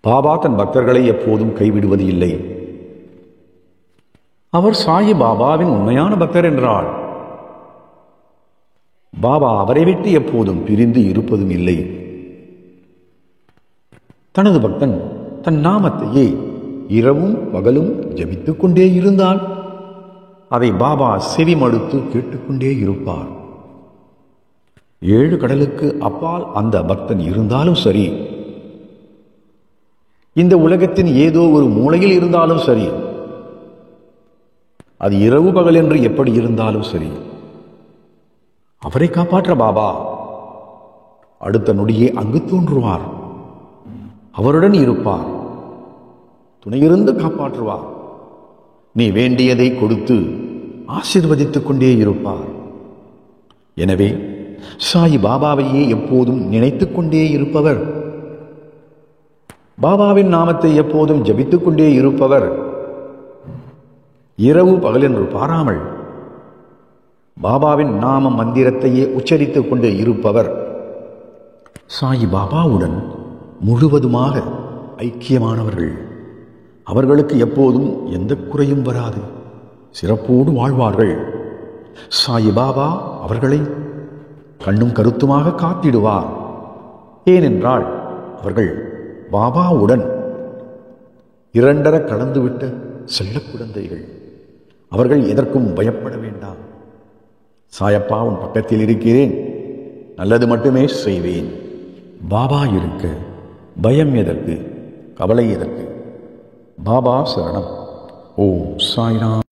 பாபா தன் பக்தர்களை எப்போதும் கைவிடுவது இல்லை. அவர் சாயி பாபாவின் உண்மையான பக்தர் என்றாள். பாபா அவரை விட்டு எப்போதும் பிரிந்து இருப்பதும் இல்லை. தனது பக்தன் தன் நாமத்தையே இரவும் பகலும் ஜபித்துக் கொண்டே இருந்தால் அதை பாபா செவி மடுத்து கேட்டுக்கொண்டே இருப்பார். 7 கடலுக்கு அப்பால் அந்த பக்தன் இருந்தாலும் சரி, இந்த உலகத்தின் ஏதோ ஒரு மூலையில் இருந்தாலும் சரி, அது இரவு பகல் என்று எப்படி இருந்தாலும் சரி, அவரை காப்பாற்ற பாபா அடுத்த நொடியே அங்கு தோன்றுவார். அவருடன் இருப்பார், துணையிருந்து காப்பாற்றுவார். நீ வேண்டியதை கொடுத்து ஆசீர்வதித்துக் கொண்டே இருப்பார். எனவே சாயி பாபாவையே எப்போதும் நினைத்துக் கொண்டே இருப்பவர், பாபாவின் நாமத்தை எப்போதும் ஜபித்துக் கொண்டே இருப்பவர், இரவு பகல் என்று பாராமல் பாபாவின் நாம மந்திரத்தையே உச்சரித்துக் கொண்டே இருப்பவர் சாயி பாபாவுடன் முழுவதுமாக ஐக்கியமானவர்கள். அவர்களுக்கு எப்போதும் எந்த குறையும் வராது, சிறப்போடு வாழ்வார்கள். சாயி பாபா அவர்களை கண்ணும் கருத்துமாக காத்திடுவார். ஏனென்றால் அவர்கள் பாபாவுடன் 2 கலந்துவிட்ட செல்ல குழந்தைகள். அவர்கள் எதற்கும் பயப்பட வேண்டாம். சாயப்பா உன் பக்கத்தில் இருக்கிறேன், நல்லது மட்டுமே செய்வேன். பாபா இருக்க பயம் எதற்கு, கவலை எதற்கு? பாபா சரணம். ஓம் சாய்ராம்.